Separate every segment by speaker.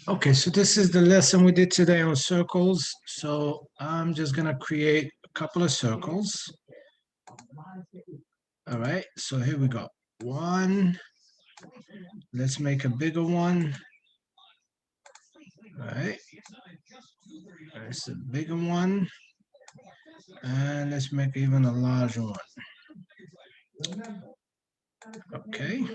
Speaker 1: Okay, so this is the lesson we did today on circles. So I'm just gonna create a couple of circles. All right, so here we go. One, let's make a bigger one. All right, there's a bigger one. And let's make even a larger one. Okay.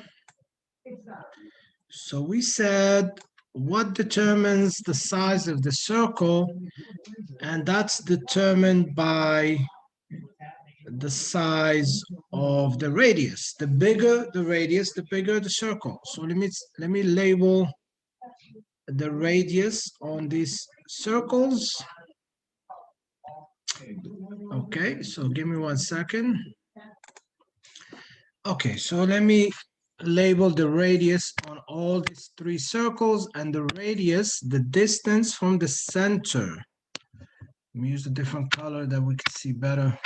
Speaker 1: So we said what determines the size of the circle, and that's determined by the size of the radius. The bigger the radius, the bigger the circle. So let me label the radius on these circles. Okay, so give me 1 second. Okay, so let me label the radius on all these three circles, and the radius, the distance from the center. Let me use a different color that we can see better.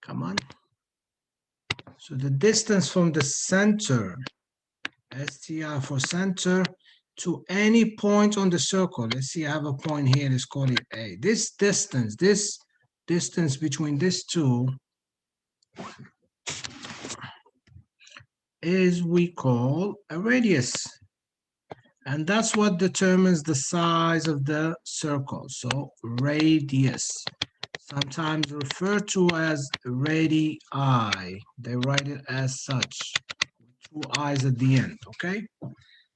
Speaker 1: Come on. So the distance from the center, STR for center, to any point on the circle. Let's see, I have a point here, let's call it A. This distance between these two is we call a radius. And that's what determines the size of the circle. So radius, sometimes referred to as radii. They write it as such, two eyes at the end, okay?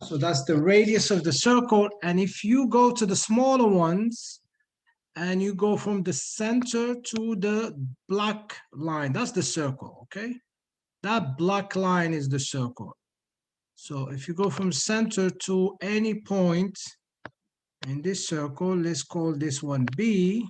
Speaker 1: So that's the radius of the circle. And if you go to the smaller ones, and you go from the center to the black line, that's the circle, okay? That black line is the circle. So if you go from center to any point in this circle, let's call this one B,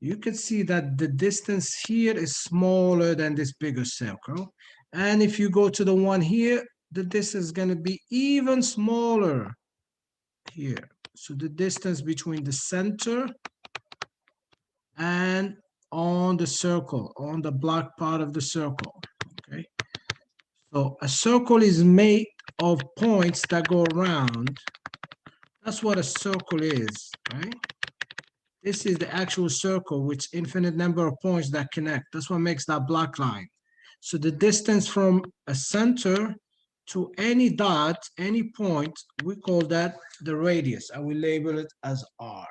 Speaker 1: you can see that the distance here is smaller than this bigger circle. And if you go to the one here, the distance is going to be even smaller here. So the distance between the center and on the circle, on the black part of the circle, okay? So a circle is made of points that go around. That's what a circle is, right? This is the actual circle with infinite number of points that connect. That's what makes that black line. So the distance from a center to any dot, any point, we call that the radius, and we label it as R.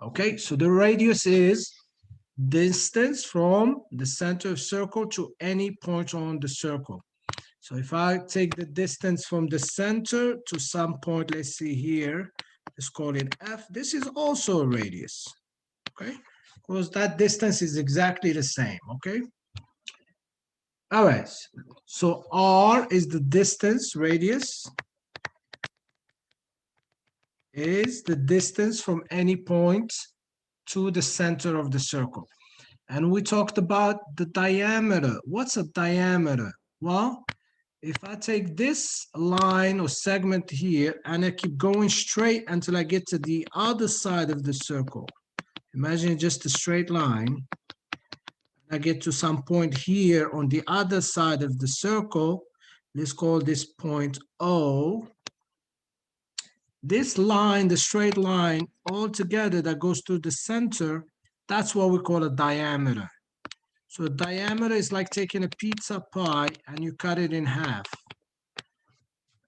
Speaker 1: Okay, so the radius is distance from the center of circle to any point on the circle. So if I take the distance from the center to some point, let's see here, let's call it F. This is also a radius, okay? Because that distance is exactly the same, okay? All right, so R is the distance, radius is the distance from any point to the center of the circle. And we talked about the diameter. What's a diameter? Well, if I take this line or segment here and I keep going straight until I get to the other side of the circle, imagine just a straight line. I get to some point here on the other side of the circle. Let's call this point O. This line, the straight line all together that goes through the center, that's what we call a diameter. So a diameter is like taking a pizza pie and you cut it in half.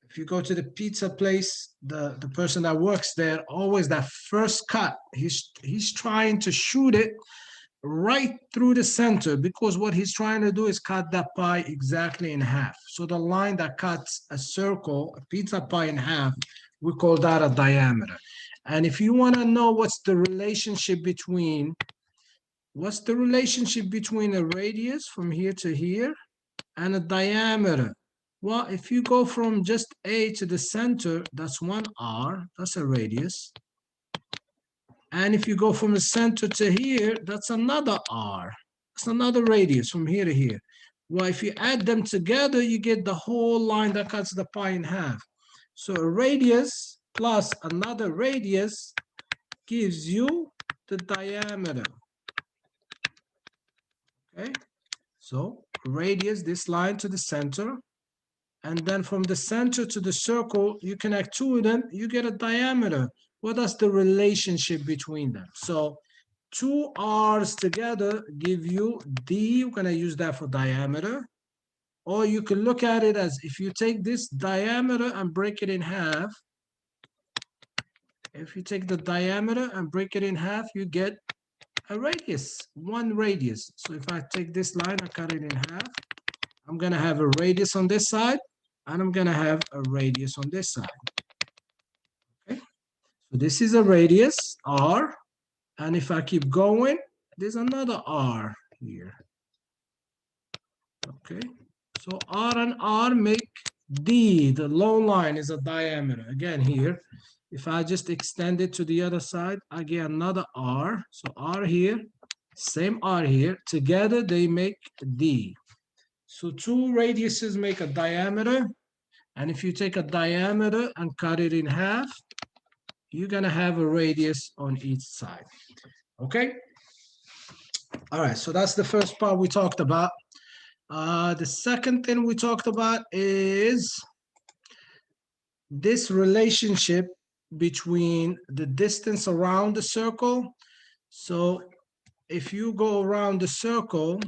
Speaker 1: If you go to the pizza place, the person that works there, always that first cut, he's trying to shoot it right through the center, because what he's trying to do is cut that pie exactly in half. So the line that cuts a circle, a pizza pie in half, we call that a diameter. And if you want to know what's the relationship between a radius from here to here and a diameter? Well, if you go from just A to the center, that's 1R, that's a radius. And if you go from the center to here, that's another R. That's another radius from here to here. Well, if you add them together, you get the whole line that cuts the pie in half. So a radius plus another radius gives you the diameter. Okay, so radius, this line to the center, and then from the center to the circle, you connect two of them, you get a diameter. What is the relationship between them? So two R's together give you D. We're gonna use that for diameter. Or you can look at it as if you take this diameter and break it in half. If you take the diameter and break it in half, you get a radius, one radius. So if I take this line, I cut it in half, I'm gonna have a radius on this side, and I'm gonna have a radius on this side. Okay, so this is a radius, R, and if I keep going, there's another R here. Okay, so R and R make D. The long line is a diameter. Again here, if I just extend it to the other side, I get another R. So R here, same R here. Together they make D. So two radiuses make a diameter. And if you take a diameter and cut it in half, you're gonna have a radius on each side. Okay? All right, so that's the first part we talked about. The second thing we talked about is this relationship between the distance around the circle. So if you go around the circle,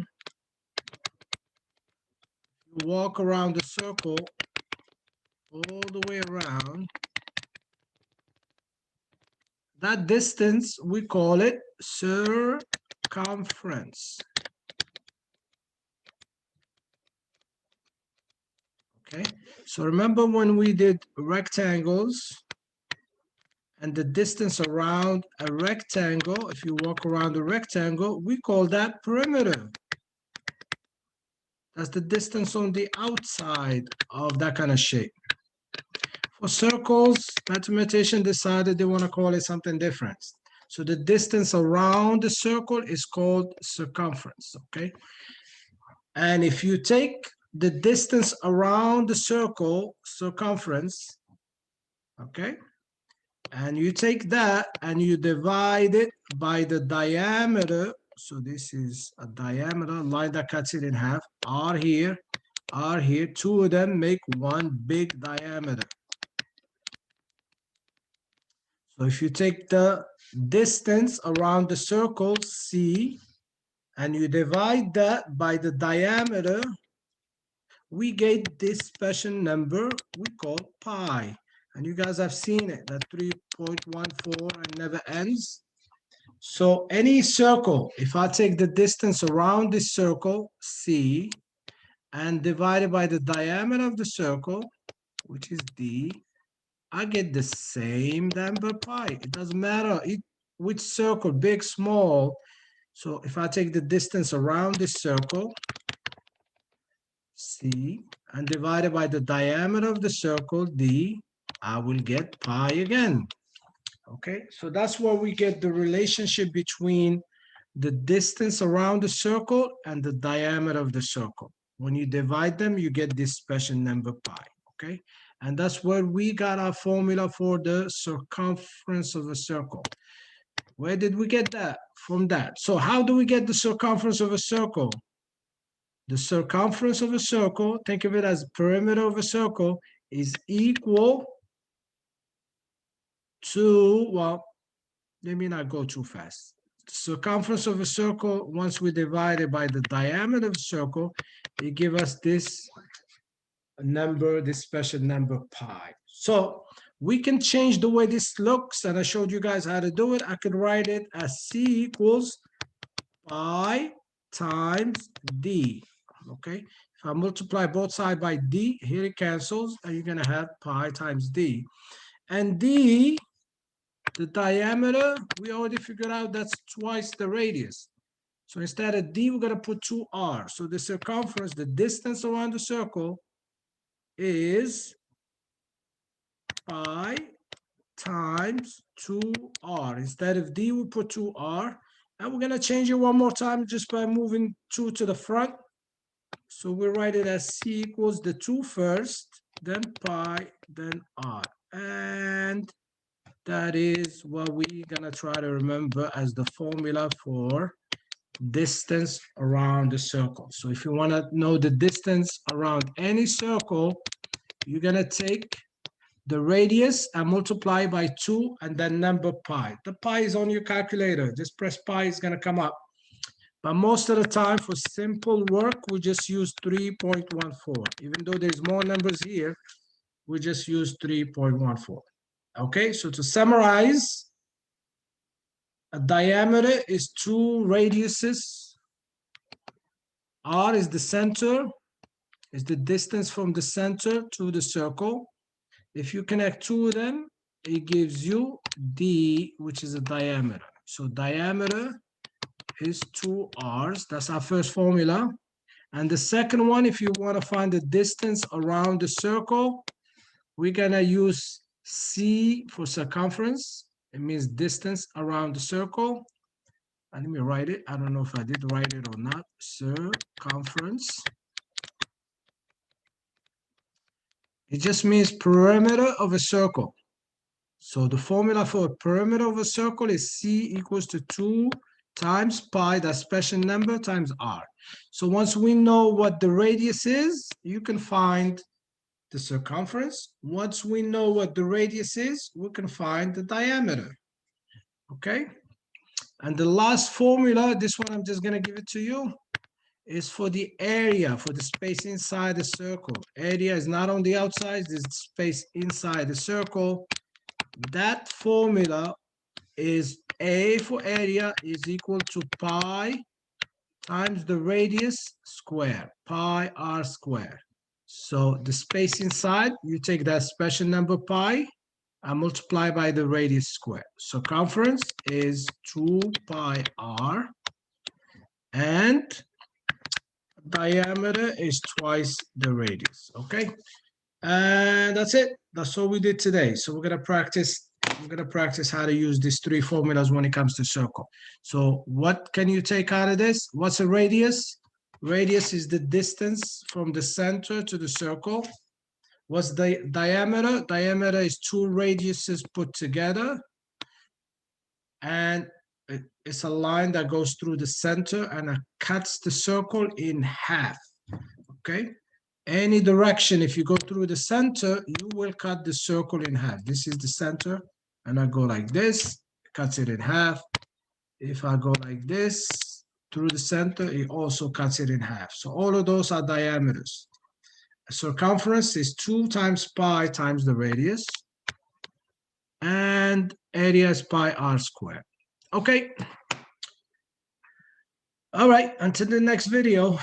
Speaker 1: you walk around the circle all the way around, that distance, we call it circumference. Okay, so remember when we did rectangles and the distance around a rectangle, if you walk around a rectangle, we call that perimeter. That's the distance on the outside of that kind of shape. For circles, mathematicians decided they want to call it something different. So the distance around the circle is called circumference, okay? And if you take the distance around the circle, circumference, okay, and you take that and you divide it by the diameter, so this is a diameter line that cuts it in half, R here, two of them make one big diameter. So if you take the distance around the circle, C, and you divide that by the diameter, we get this special number we call pi. And you guys have seen it, that 3.14 and never ends. So any circle, if I take the distance around this circle, C, and divide it by the diameter of the circle, which is D, I get the same number pi. It doesn't matter which circle, big, small. So if I take the distance around this circle, C, and divide it by the diameter of the circle, D, I will get pi again. Okay, so that's where we get the relationship between the distance around the circle and the diameter of the circle. When you divide them, you get this special number pi, okay? And that's where we got our formula for the circumference of a circle. Where did we get that? From that. So how do we get the circumference of a circle? The circumference of a circle, think of it as perimeter of a circle, is equal to, well, let me not go too fast. The circumference of a circle, once we divide it by the diameter of a circle, it gives us this number, this special number pi. So we can change the way this looks, and I showed you guys how to do it. I could write it as C equals pi times D, okay? If I multiply both sides by D, here it cancels, and you're gonna have pi times D. And D, the diameter, we already figured out that's twice the radius. So instead of D, we're gonna put 2R. So the circumference, the distance around the circle is pi times 2R. Instead of D, we put 2R. And we're gonna change it one more time just by moving 2 to the front. So we write it as C equals the 2 first, then pi, then R. And that is what we're gonna try to remember as the formula for distance around the circle. So if you wanna know the distance around any circle, you're gonna take the radius and multiply by 2 and then number pi. The pi is on your calculator. Just press pi, it's gonna come up. But most of the time for simple work, we just use 3.14. Even though there's more numbers here, we just use 3.14. Okay, so to summarize, a diameter is 2 radiuses. R is the center, is the distance from the center to the circle. If you connect two of them, it gives you D, which is a diameter. So diameter is 2 R's. That's our first formula. And the second one, if you want to find the distance around the circle, we're going to use C for circumference. It means distance around the circle. And let me write it. I don't know if I did write it or not. Circumference. It just means perimeter of a circle. So the formula for a perimeter of a circle is C equals to 2 times pi, that special number, times R. So once we know what the radius is, you can find the circumference. Once we know what the radius is, we can find the diameter. Okay? And the last formula, this one I'm just going to give it to you, is for the area, for the space inside the circle. Area is not on the outside, it's space inside the circle. That formula is A for area is equal to pi times the radius square, pi r square. So the space inside, you take that special number pi and multiply by the radius square. Circumference is 2 pi r, and diameter is twice the radius. Okay, and that's it. That's all we did today. So we're gonna practice how to use these 3 formulas when it comes to circle. So what can you take out of this? What's a radius? Radius is the distance from the center to the circle. What's the diameter? Diameter is 2 radiuses put together, and it's a line that goes through the center and cuts the circle in half. Okay, any direction, if you go through the center, you will cut the circle in half. This is the center, and I go like this, cuts it in half. If I go like this through the center, it also cuts it in half. So all of those are diameters. Circumference is 2 times pi times the radius, and area is pi r squared. Okay. All right, until the next video.